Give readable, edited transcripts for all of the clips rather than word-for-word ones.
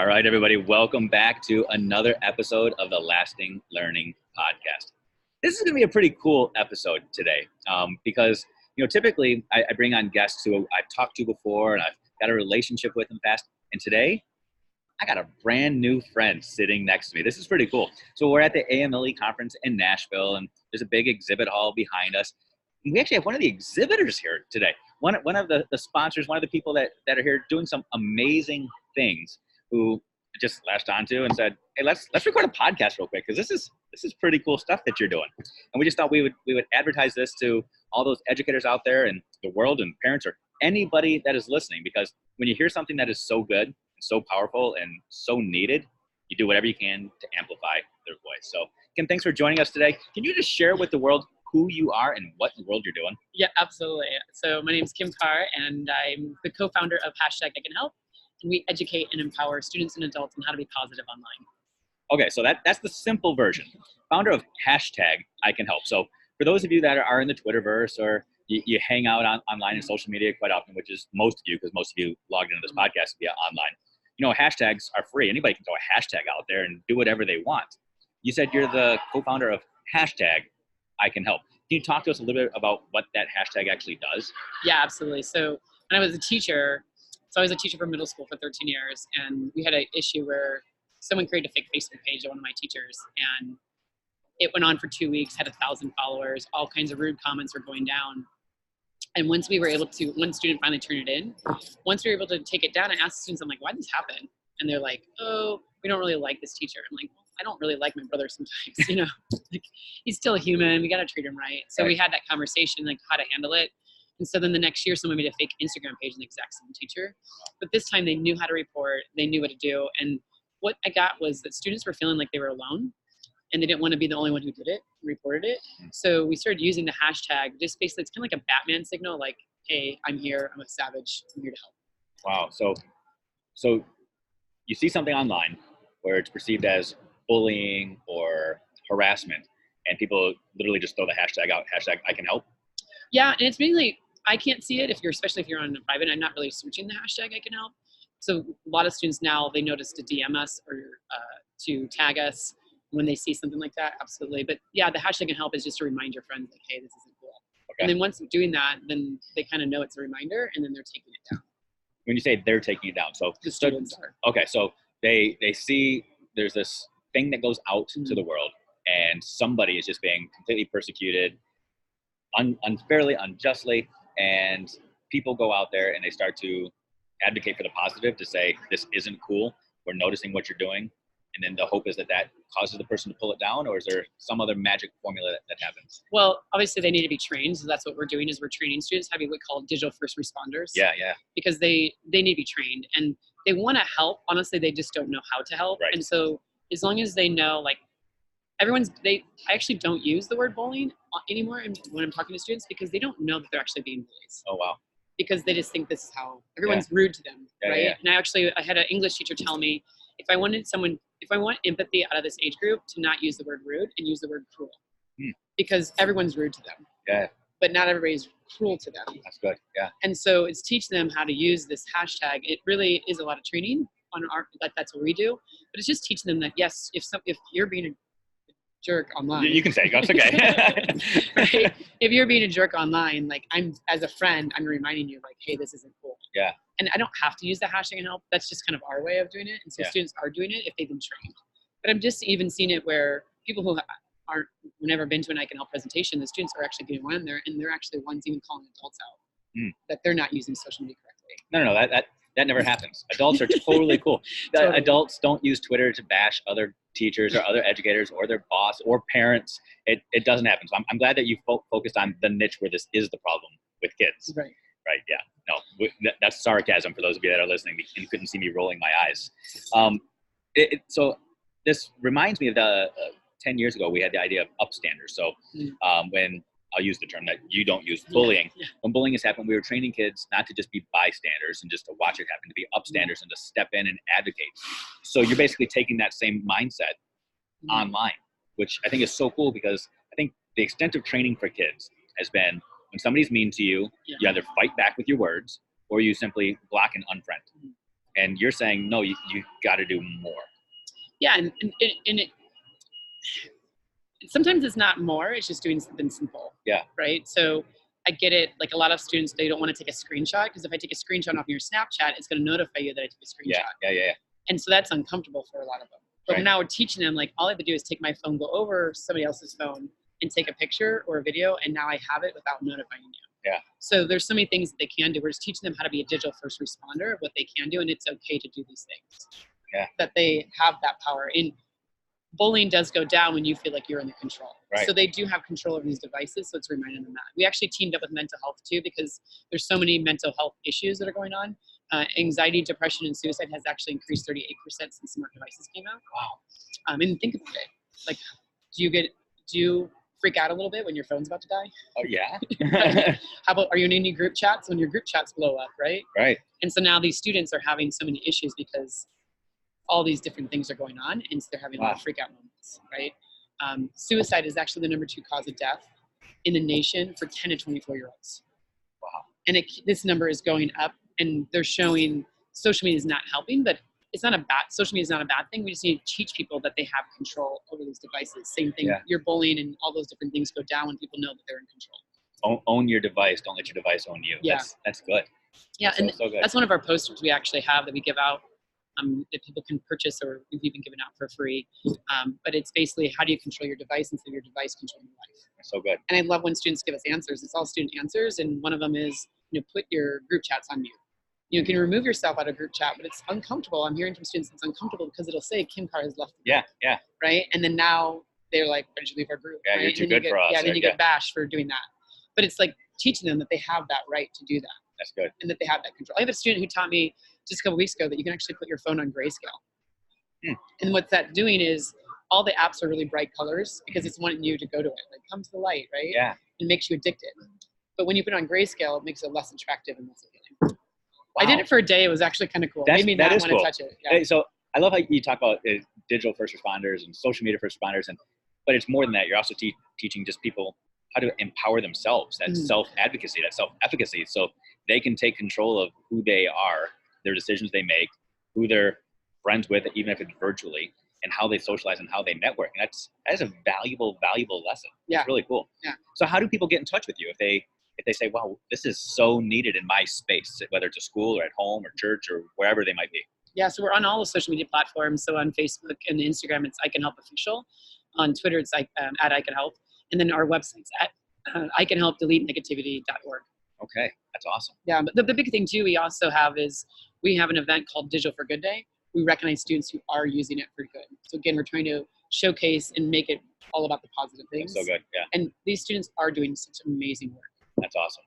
All right, everybody, welcome back to another episode of the Lasting Learning Podcast. This is going to be a pretty cool episode today because, typically I bring on guests who I've talked to before and I've got a relationship with in the past. And today I got a brand new friend sitting next to me. This is pretty cool. So we're at the AMLE conference in Nashville, and there's a big exhibit hall behind us. And we actually have one of the exhibitors here today. One of the sponsors, one of the people that are here doing some amazing things, who just latched onto and said, "Hey, let's record a podcast real quick because this is pretty cool stuff that you're doing." And we just thought we would advertise this to all those educators out there in the world and parents or anybody that is listening, because when you hear something that is so good, so powerful, and so needed, you do whatever you can to amplify their voice. So, Kim, thanks for joining us today. Can you just share with the world who you are and what in the world you're doing? Yeah, absolutely. So my name is Kim Karr, and I'm the co-founder of #ICanHelp. And we educate and empower students and adults on how to be positive online. Okay, so that's the simple version. Founder of #ICanHelp. So for those of you that are in the Twitterverse, or you hang out online in social media quite often, which is most of you, because most of you logged into this podcast via online, hashtags are free. Anybody can throw a hashtag out there and do whatever they want. You said you're the co-founder of #ICanHelp. Can you talk to us a little bit about what that hashtag actually does? Yeah, absolutely. So when I was a teacher, I was a teacher for middle school for 13 years, and we had an issue where someone created a fake Facebook page of one of my teachers, and it went on for 2 weeks, had 1,000 followers, all kinds of rude comments were going down. And one student finally turned it in. Once we were able to take it down, I asked the students, I'm like, why did this happen? And they're like, oh, we don't really like this teacher. I'm like, well, I don't really like my brother sometimes, like, he's still a human. We got to treat him right. So we had that conversation, like how to handle it. And so then the next year, someone made a fake Instagram page on the exact same teacher. But this time they knew how to report, they knew what to do. And what I got was that students were feeling like they were alone, and they didn't want to be the only one who did it, reported it. So we started using the hashtag, just basically, it's kind of like a Batman signal, like, hey, I'm here, I'm a savage, I'm here to help. Wow, so you see something online where it's perceived as bullying or harassment, and people literally just throw the hashtag out, #ICanHelp. Yeah, and it's mainly, I can't see it especially if you're on a private. I'm not really searching the hashtag #ICanHelp. So a lot of students now, they notice to DM us or to tag us when they see something like that. Absolutely. But yeah, the #ICanHelp is just to remind your friends, like, hey, this isn't cool. Okay. And then once doing that, then they kind of know it's a reminder, and then they're taking it down. When you say they're taking it down, so the students are. Okay, so they see there's this thing that goes out to the world, and somebody is just being completely persecuted, unfairly, unjustly, and people go out there and they start to advocate for the positive, to say, this isn't cool, we're noticing what you're doing. And then the hope is that causes the person to pull it down, or is there some other magic formula that happens? Well, obviously they need to be trained. So that's what we're doing, is we're training students, having what we call digital first responders. Yeah. Because they need to be trained, and they want to help. Honestly, they just don't know how to help. Right. And so as long as they know, like, I actually don't use the word bullying anymore when I'm talking to students, because they don't know that they're actually being bullies. Oh, wow. Because they just think this is how everyone's rude to them, right? Yeah. And I had an English teacher tell me, if I want empathy out of this age group, to not use the word rude and use the word cruel, because everyone's rude to them. Yeah. But not everybody's cruel to them. That's good. Yeah. And so it's teaching them how to use this hashtag. It really is a lot of training on that's what we do. But it's just teaching them that, yes, if you're being a jerk online. You can say it. That's okay. Right? If you're being a jerk online, like, as a friend, I'm reminding you, like, hey, this isn't cool. Yeah. And I don't have to use the #ICanHelp. That's just kind of our way of doing it. And so students are doing it if they've been trained. But I'm just even seeing it where people who aren't never been to an ICanHelp presentation, the students are actually getting on there, and they're actually ones even calling adults out that they're not using social media correctly. No, that never happens. Adults are totally cool. Totally. Adults don't use Twitter to bash other teachers or other educators or their boss or parents. It doesn't happen. So I'm glad that you focused on the niche where this is the problem with kids. Right. Right. Yeah. No, that's sarcasm for those of you that are listening. You couldn't see me rolling my eyes. So this reminds me of 10 years ago, we had the idea of upstanders. So when I'll use the term that you don't use, bullying. Yeah. When bullying has happened, we were training kids not to just be bystanders and just to watch it happen, to be upstanders and to step in and advocate. So you're basically taking that same mindset online, which I think is so cool, because I think the extent of training for kids has been, when somebody's mean to you, you either fight back with your words or you simply block and unfriend. And you're saying, no, you got to do more. Yeah. And it, sometimes it's not more, it's just doing something simple. Yeah. Right. So I get it. Like a lot of students, they don't want to take a screenshot because if I take a screenshot off your Snapchat, it's going to notify you that I took a screenshot. Yeah. And so that's uncomfortable for a lot of them. But Right. now we're teaching them, like, all I have to do is take my phone, go over somebody else's phone and take a picture or a video, and now I have it without notifying you. Yeah. So there's so many things that they can do. We're just teaching them how to be a digital first responder of what they can do, and it's okay to do these things. Yeah. That they have that power. And bullying does go down when you feel like you're in the control. Right. So they do have control over these devices, so it's reminding them that. We actually teamed up with mental health too, because there's so many mental health issues that are going on. Anxiety, depression, and suicide has actually increased 38% since smart devices came out. Wow. And think about it. Like, do you freak out a little bit when your phone's about to die? Oh yeah. Right? How about, are you in any group chats when your group chats blow up, right? Right. And so now these students are having so many issues because all these different things are going on, and so they're having a lot of freak out moments, right? Suicide is actually the number 2 cause of death in the nation for 10 to 24-year-olds. Wow. And this number is going up, and they're showing social media is not helping, but social media is not a bad thing. We just need to teach people that they have control over these devices. Same thing, your bullying and all those different things go down when people know that they're in control. Own your device. Don't let your device own you. Yeah. That's good. Yeah, so good. That's one of our posters we actually have that we give out that people can purchase, or we've even given out for free. But it's basically, how do you control your device instead of your device controlling your life? That's so good. And I love when students give us answers. It's all student answers, and one of them is, put your group chats on mute. You can remove yourself out of group chat, but it's uncomfortable. I'm hearing from students it's uncomfortable because it'll say Kim Karr has left the group. Yeah. Right? And then now they're like, why did you leave our group? Yeah, right? you're too good for us. Yeah, then you get bashed for doing that. But it's like teaching them that they have that right to do that. That's good. And that they have that control. I have a student who taught me just a couple weeks ago that you can actually put your phone on grayscale. And what that's doing is all the apps are really bright colors because it's wanting you to go to it. Like, come to the light, right? Yeah. It makes you addicted. But when you put it on grayscale, it makes it less attractive and less appealing. Wow. I did it for a day. It was actually kind of cool. Made me not want to touch it. Yeah. Hey, so I love how you talk about digital first responders and social media first responders, but it's more than that. You're also teaching just people how to empower themselves, that self-advocacy, that self-efficacy, so they can take control of who they are, their decisions they make, who they're friends with, even if it's virtually, and how they socialize and how they network. And that is a valuable lesson. Yeah. It's really cool. Yeah. So how do people get in touch with you if they say, wow, this is so needed in my space, whether it's a school or at home or church or wherever they might be? Yeah, so we're on all the social media platforms. So on Facebook and Instagram, it's ICanHelp Official. On Twitter, it's at ICanHelp. And then our website's at ICanHelpDeleteNegativity.org. Okay, that's awesome. Yeah, but the big thing too we also have is we have an event called Digital for Good Day. We recognize students who are using it for good. So again, we're trying to showcase and make it all about the positive things. That's so good, yeah. And these students are doing such amazing work. That's awesome.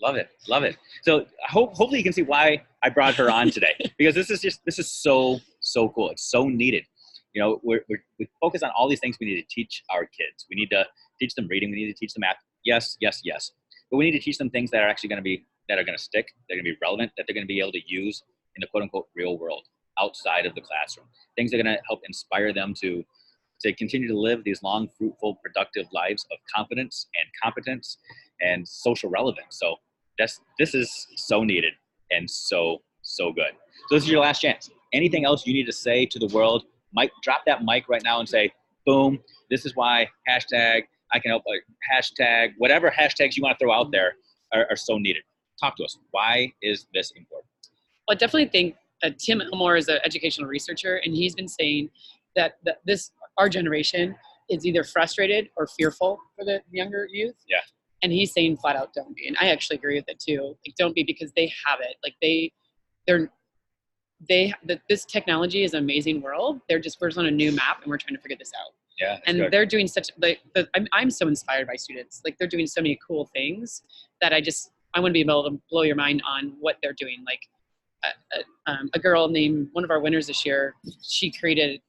Love it. So hopefully you can see why I brought her on today, because this is so cool. It's so needed. We focus on all these things we need to teach our kids. We need to teach them reading. We need to teach them math. Yes. But we need to teach them things that are actually going to stick. They're going to be relevant, that they're going to be able to use in the quote unquote real world outside of the classroom. Things that are going to help inspire them to continue to live these long, fruitful, productive lives of confidence and competence and social relevance. So this is so needed and so good. So this is your last chance. Anything else you need to say to the world? Drop that mic right now and say, boom, this is why hashtag ICanHelp, hashtag, whatever hashtags you want to throw out there are so needed. Talk to us. Why is this important? Well, I definitely think Tim Elmore is an educational researcher, and he's been saying that our generation is either frustrated or fearful for the younger youth. Yeah. And he's saying flat out, don't be. And I actually agree with it too. Like, don't be, because they have it. Like this technology is an amazing world. We're just on a new map, and we're trying to figure this out. Yeah. And they're doing I'm so inspired by students. Like, they're doing so many cool things that I want to be able to blow your mind on what they're doing. Like a girl named, one of our winners this year, she created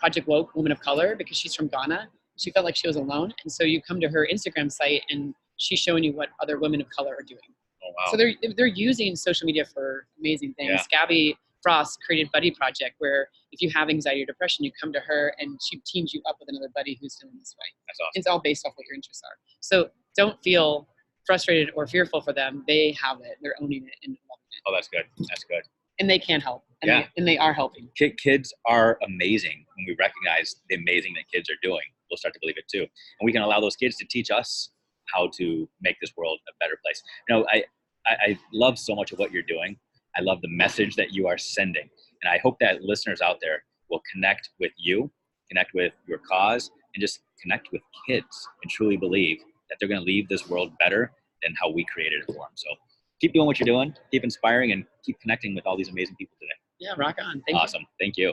Project Woke Women of Color because she's from Ghana. She felt like she was alone. And so you come to her Instagram site and she's showing you what other women of color are doing. Oh, wow. So they're using social media for amazing things. Yeah. Gabby Frost created Buddy Project, where if you have anxiety or depression, you come to her and she teams you up with another buddy who's feeling this way. That's awesome. It's all based off what your interests are. So don't feel frustrated or fearful for them. They have it. They're owning it and loving it. Oh, that's good. That's good. And they can help. And they are helping. Kids are amazing. When we recognize the amazing that kids are doing, we'll start to believe it too. And we can allow those kids to teach us how to make this world a better place. I love so much of what you're doing. I love the message that you are sending. And I hope that listeners out there will connect with you, connect with your cause, and just connect with kids and truly believe that they're going to leave this world better than how we created it for them. So keep doing what you're doing, keep inspiring, and keep connecting with all these amazing people today. Yeah, rock on. Thank you. Awesome. Thank you.